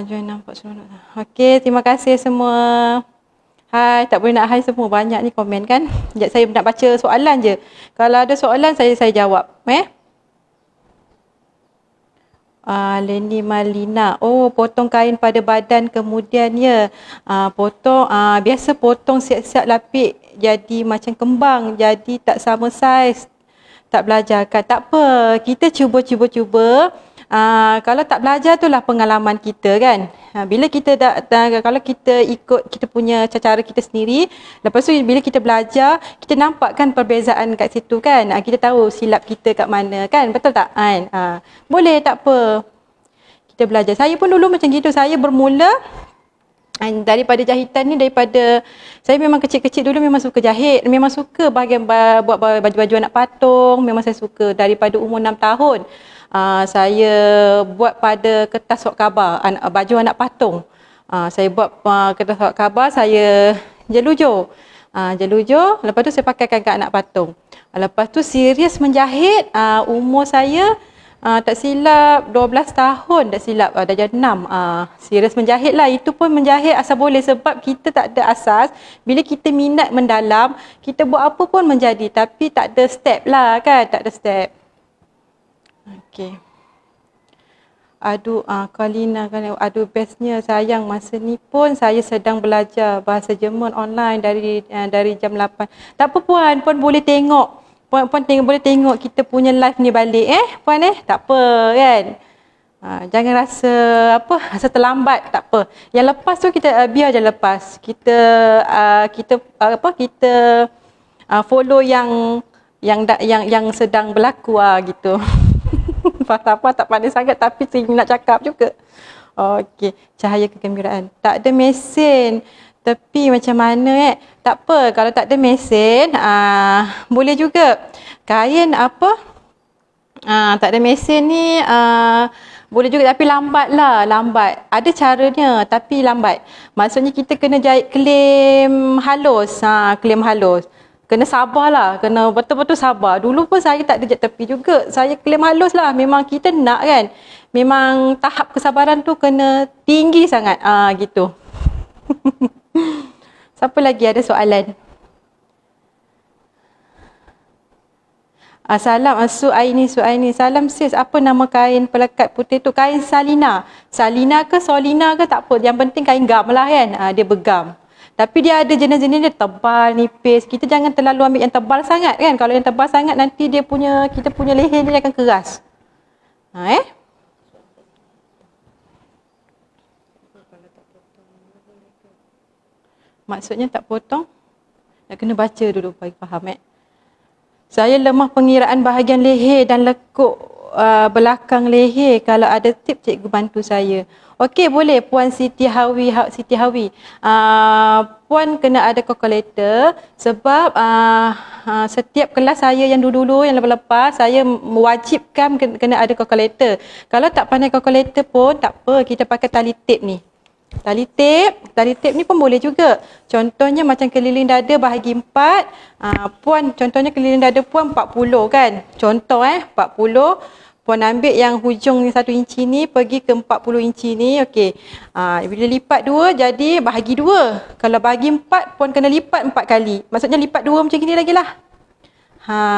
Join nampak seronok. Okey, terima kasih semua. Hai, tak boleh nak hai semua, banyak ni komen kan. Sekejap saya nak baca soalan je. Kalau ada soalan saya jawab. Leni Malina. Oh, potong kain pada badan kemudian potong, biasa potong siap-siap lapik jadi macam kembang, jadi tak sama saiz, tak belajarkan. Tak apa, kita cuba. Kalau tak belajar itulah pengalaman kita kan. Bila kita kalau kita ikut kita punya cara kita sendiri, lepas tu bila kita belajar, kita nampak kan perbezaan kat situ kan. Kita tahu silap kita kat mana kan, betul tak kan? Boleh, tak apa. Kita belajar. Saya pun dulu macam gitu. Saya bermula daripada jahitan ni, daripada saya memang kecil-kecil dulu memang suka jahit, memang suka buat baju-baju anak patung, memang saya suka daripada umur 6 tahun. Saya buat pada kertas surat khabar, baju anak patung. Saya buat kertas surat khabar, saya jelujur. Lepas tu saya pakaikan kat anak patung. Lepas tu serius menjahit, umur saya tak silap 12 tahun, tak silap dah jadi 6. Serius menjahit lah. Itu pun menjahit asal boleh sebab kita tak ada asas. Bila kita minat mendalam, kita buat apa pun menjadi. Tapi tak ada step lah kan, tak ada step. Okey. Kalina, bestnya sayang masa ni pun saya sedang belajar bahasa Jerman online dari jam 8. Tak apa puan boleh tengok. Puan boleh tengok kita punya live ni balik puan tak apa kan. Jangan rasa terlambat, tak apa. Yang lepas tu kita biar je lepas. Kita follow yang sedang berlaku gitu. Apa tak pandai sangat tapi saya nak cakap juga. Okey, cahaya kegembiraan. Tak ada mesin. Tapi macam mana tak apa, kalau tak ada mesin boleh juga. Kain tak ada mesin ni boleh juga tapi lambat. Ada caranya tapi lambat. Maksudnya kita kena jahit klaim halus. Klaim halus. Kena sabarlah, kena betul-betul sabar. Dulu pun saya tak ada jat tepi juga. Saya klaim halus lah. Memang kita nak kan. Memang tahap kesabaran tu kena tinggi sangat. Gitu. Siapa lagi ada soalan? Salam Suaini. Salam sis, apa nama kain pelekat putih tu? Kain salina. Salina ke solina ke tak apa. Yang penting kain gam lah kan. Dia bergam. Tapi dia ada jenis-jenis dia tebal, nipis. Kita jangan terlalu ambil yang tebal sangat kan. Kalau yang tebal sangat nanti kita punya leher dia akan keras. Maksudnya tak potong? Nak kena baca dulu bagi faham Saya lemah pengiraan bahagian leher dan lekuk belakang leher. Kalau ada tip, cikgu bantu saya. Okey, boleh Puan Siti Hawi. Puan kena ada calculator sebab setiap kelas saya yang dulu-dulu, yang lepas-lepas, saya mewajibkan kena ada calculator. Kalau tak pandai calculator pun tak apa, kita pakai tali tape ni. Tali tape ni pun boleh juga. Contohnya macam keliling dada bahagi 4. Puan, contohnya keliling dada puan 40 kan. Contoh 40. Puan ambil yang hujung 1 inci ni pergi ke 40 inci ni. Okey. Bila lipat 2 jadi bahagi 2. Kalau bahagi 4, puan kena lipat 4 kali. Maksudnya lipat 2 macam gini lagi lah.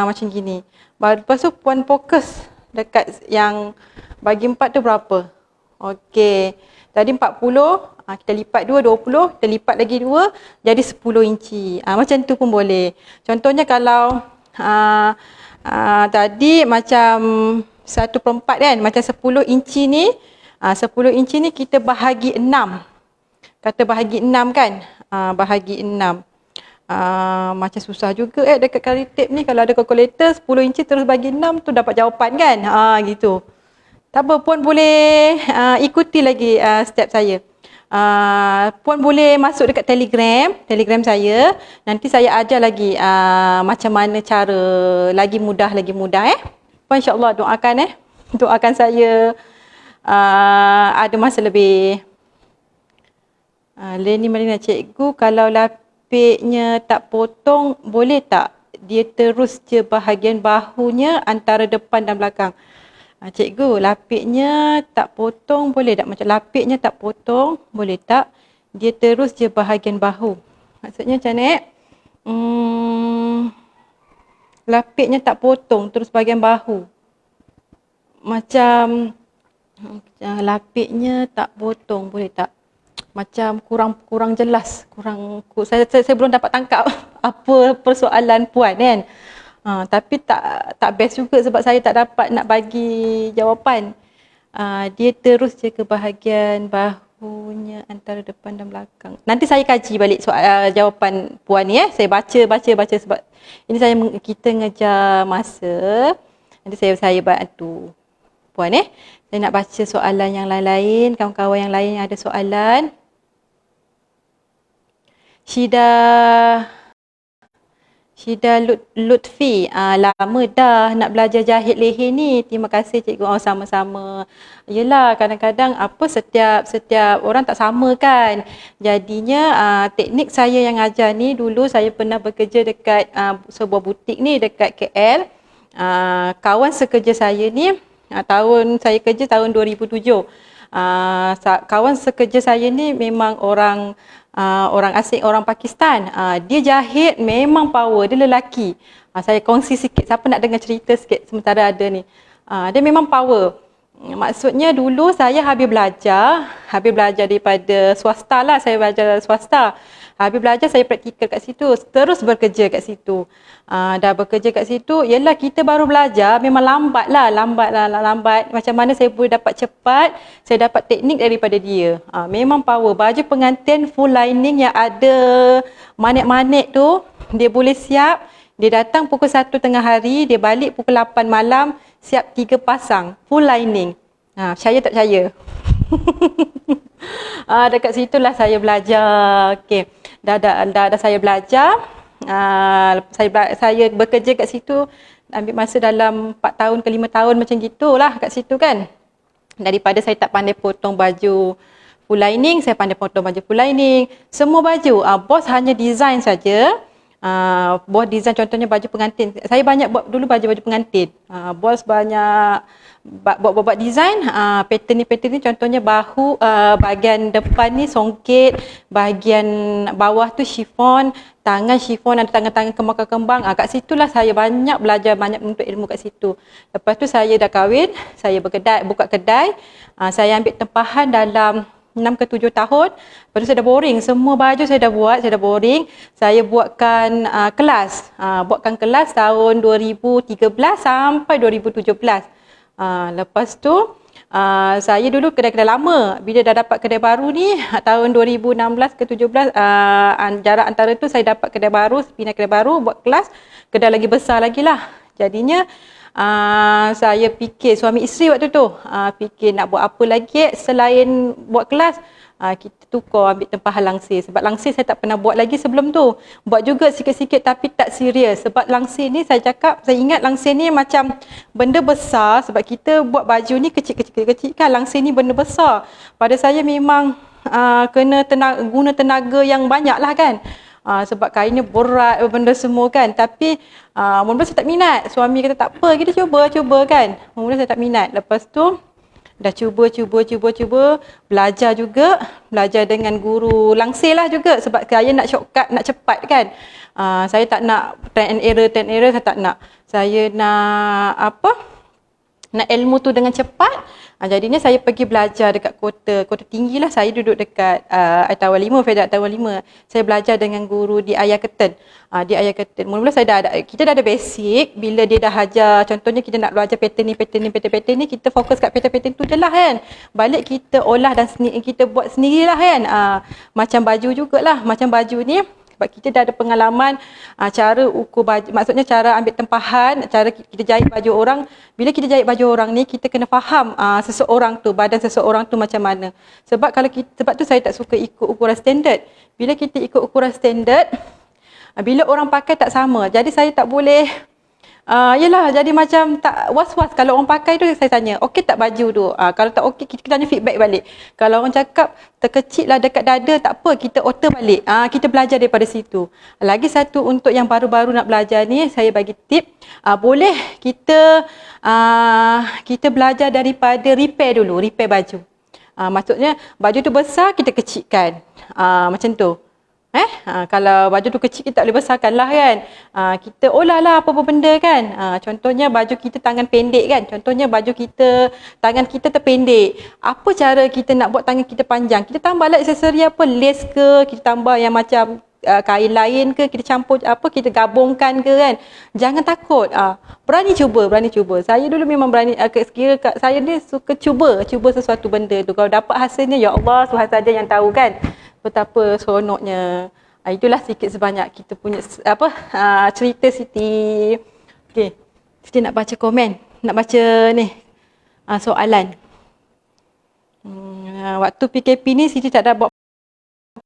Macam gini. Lepas tu puan fokus dekat yang bahagi 4 tu berapa. Okey. Tadi 40, kita lipat 2, 20, kita lipat lagi 2, jadi 10 inci. Macam tu pun boleh. Contohnya kalau tadi macam 1/4 kan, macam 10 inci ni, 10 inci ni kita bahagi 6. Kata bahagi 6 kan, bahagi 6. Macam susah juga dekat kali tape ni. Kalau ada kalkulator 10 inci terus bagi 6 tu dapat jawapan kan. Gitu. Tak apa, Puan boleh ikuti lagi step saya. Puan boleh masuk dekat Telegram saya. Nanti saya ajar lagi macam mana cara lagi mudah. Puan insya-Allah doakan doakan saya ada masa lebih. Leni Marina, cikgu, kalau lapiknya tak potong boleh tak dia terus je bahagian bahunya antara depan dan belakang? Cikgu, lapiknya tak potong boleh tak? Macam lapiknya tak potong boleh tak dia terus je bahagian bahu? Maksudnya macam mana lapiknya tak potong terus bahagian bahu. Macam lapiknya tak potong boleh tak? Macam kurang jelas, saya belum dapat tangkap apa persoalan puan kan. Tapi tak best juga sebab saya tak dapat nak bagi jawapan. Dia terus je ke bahagian bahunya antara depan dan belakang. Nanti saya kaji balik soal jawapan puan ni Saya baca sebab ini kita ngejar masa. Nanti saya bantu puan Saya nak baca soalan yang lain-lain, kawan-kawan yang lain yang ada soalan. Syida Lutfi, lama dah nak belajar jahit leher ni. Terima kasih cikgu. Sama-sama. Yelah, kadang-kadang setiap orang tak sama kan. Jadinya teknik saya yang ajar ni, dulu saya pernah bekerja dekat sebuah butik ni dekat KL. Kawan sekerja saya ni, saya kerja tahun 2007. Kawan sekerja saya ni memang orang asing, orang Pakistan. Dia jahit memang power, dia lelaki. Saya kongsi sikit, siapa nak dengar cerita sikit sementara ada ni. Dia memang power. Maksudnya dulu saya habis belajar daripada swasta lah, saya belajar swasta. Habis belajar saya praktikal kat situ, terus bekerja kat situ. Dah bekerja kat situ, yelah kita baru belajar, memang lambat. Macam mana saya boleh dapat cepat, saya dapat teknik daripada dia. Memang power. Baju pengantin full lining yang ada manik-manik tu, dia boleh siap, dia datang pukul 1 tengah hari, dia balik pukul 8 malam, siap 3 pasang, full lining. Percaya tak percaya? Dekat situlah saya belajar. Okey. Dah saya belajar. Saya bekerja kat situ, ambil masa dalam 4 tahun ke 5 tahun macam gitulah kat situ kan. Daripada saya tak pandai potong baju full lining, saya pandai potong baju full lining. Semua baju, bos hanya design saja. Bos design contohnya baju pengantin. Saya banyak buat dulu baju-baju pengantin. Bos banyak buat design. Pattern ni contohnya bahu, bahagian depan ni songket, bahagian bawah tu chiffon, tangan chiffon, ada tangan-tangan kembang-kembang. Kat situlah saya banyak belajar, banyak menuntut ilmu kat situ. Lepas tu saya dah kahwin, saya buka kedai. Saya ambil tempahan dalam 6 ke 7 tahun. Lepas tu saya dah boring. Semua baju saya dah buat, saya dah boring. Saya buatkan kelas. Buatkan kelas tahun 2013 sampai 2017. Lepas tu, saya dulu kedai-kedai lama. Bila dah dapat kedai baru ni, tahun 2016 ke 17, jarak antara tu saya dapat kedai baru, pindah kedai baru, buat kelas. Kedai lagi besar lagi lah. Jadinya, saya fikir, suami isteri waktu tu, fikir nak buat apa lagi selain buat kelas. Kita tukar ambil tempahan langsir. Sebab langsir saya tak pernah buat lagi sebelum tu. Buat juga sikit-sikit tapi tak serius. Sebab langsir ni saya ingat langsir ni macam benda besar. Sebab kita buat baju ni kecil-kecil kan. Langsir ni benda besar. Pada saya memang kena guna tenaga yang banyak lah kan. Sebab kainnya berat benda semua kan. Tapi mula-mula saya tak minat. Suami kata tak apa, kita cuba kan. Mula-mula saya tak minat. Lepas tu dah cuba, belajar juga, belajar dengan guru langsir lah juga sebab saya nak shortcut, nak cepat kan. Saya tak nak trial and error, saya tak nak. Saya nak nak ilmu tu dengan cepat. Jadinya saya pergi belajar dekat kota tinggi lah. Saya duduk dekat Tawar 5, Federal Tawar 5. Saya belajar dengan guru di Ayaketen. Di Ayaketen. Mula-mula kita dah ada basic. Bila dia dah ajar, contohnya kita nak belajar pattern ni, kita fokus kat pattern tu je lah kan. Balik kita olah dan kita buat sendirilah kan. Macam baju jugalah. Macam baju ni, sebab kita dah ada pengalaman cara ukur baju, maksudnya cara ambil tempahan, cara kita jahit baju orang. Bila kita jahit baju orang ni, kita kena faham seseorang tu, badan seseorang tu macam mana. Sebab sebab tu saya tak suka ikut ukuran standard. Bila kita ikut ukuran standard, bila orang pakai tak sama. Jadi saya tak boleh yelah, jadi macam tak was-was. Kalau orang pakai tu saya tanya, okey tak baju tu? Kalau tak okey, kita tanya feedback balik. Kalau orang cakap terkecil lah dekat dada, tak apa, kita alter balik. Kita belajar daripada situ. Lagi satu untuk yang baru-baru nak belajar ni, saya bagi tip, boleh kita belajar daripada repair dulu, repair baju. Maksudnya baju tu besar, kita kecilkan. Macam tu. Kalau baju tu kecil, kita tak boleh besarkan lah kan. Kita olah lah apa-apa benda kan. Contohnya baju kita tangan pendek kan. Contohnya baju kita, tangan kita terpendek. Apa cara kita nak buat tangan kita panjang? Kita tambah lah aksesori apa, lace ke, kita tambah yang macam kain lain ke, kita campur apa, kita gabungkan ke kan. Jangan takut. Berani cuba. Saya dulu memang berani, saya ni suka cuba sesuatu benda tu. Kalau dapat hasilnya, ya Allah, Tuhan saja yang tahu kan. Betapa seronoknya. Itulah sikit sebanyak kita punya cerita Siti. Okey. Siti nak baca komen, nak baca ni soalan. Waktu PKP ni Siti tak ada buat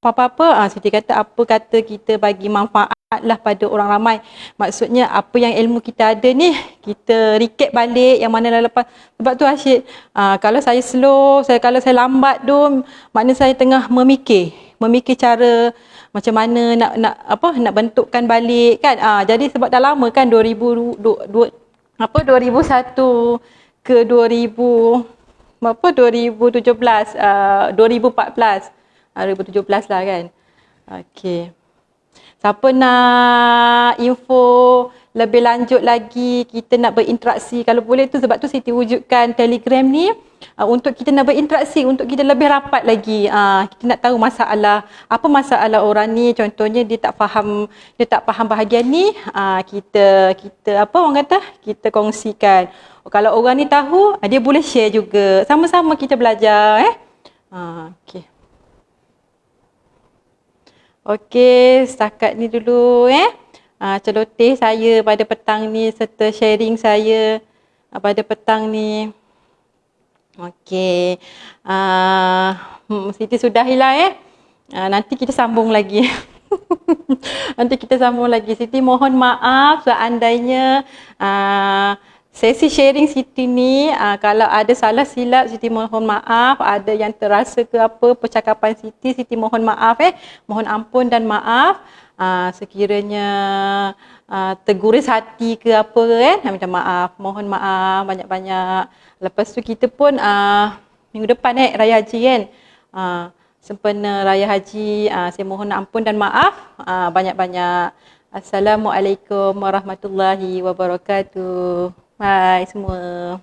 apa-apa. Siti kata apa kata kita bagi manfaat lah pada orang ramai. Maksudnya apa yang ilmu kita ada ni, kita recap balik yang mana dah lepas. Sebab tu asyik, kalau saya slow, kalau saya lambat tu, maknanya saya tengah memikir cara macam mana nak bentukkan balik kan. Jadi sebab dah lama kan 2001 ke 2017, 2017 lah kan. Okey. Siapa nak info lebih lanjut lagi, kita nak berinteraksi, kalau boleh tu, sebab tu Siti wujudkan Telegram ni untuk kita nak berinteraksi, untuk kita lebih rapat lagi. Kita nak tahu apa masalah orang ni. Contohnya dia tak faham bahagian ni, kita orang kata, kita kongsikan. Kalau orang ni tahu, dia boleh share juga. Sama-sama kita belajar okey. Okey, setakat ni dulu celoteh saya pada petang ni serta sharing saya pada petang ni. Okey. Siti sudahilah nanti kita sambung lagi. Siti mohon maaf seandainya sesi sharing Siti ni kalau ada salah silap, Siti mohon maaf. Ada yang terasa ke apa percakapan Siti mohon maaf mohon ampun dan maaf. Sekiranya terguris hati ke apa minta maaf, mohon maaf banyak-banyak. Lepas tu kita pun minggu depan Raya Haji kan, sempena Raya Haji, saya mohon ampun dan maaf banyak-banyak. Assalamualaikum warahmatullahi wabarakatuh. Bye semua.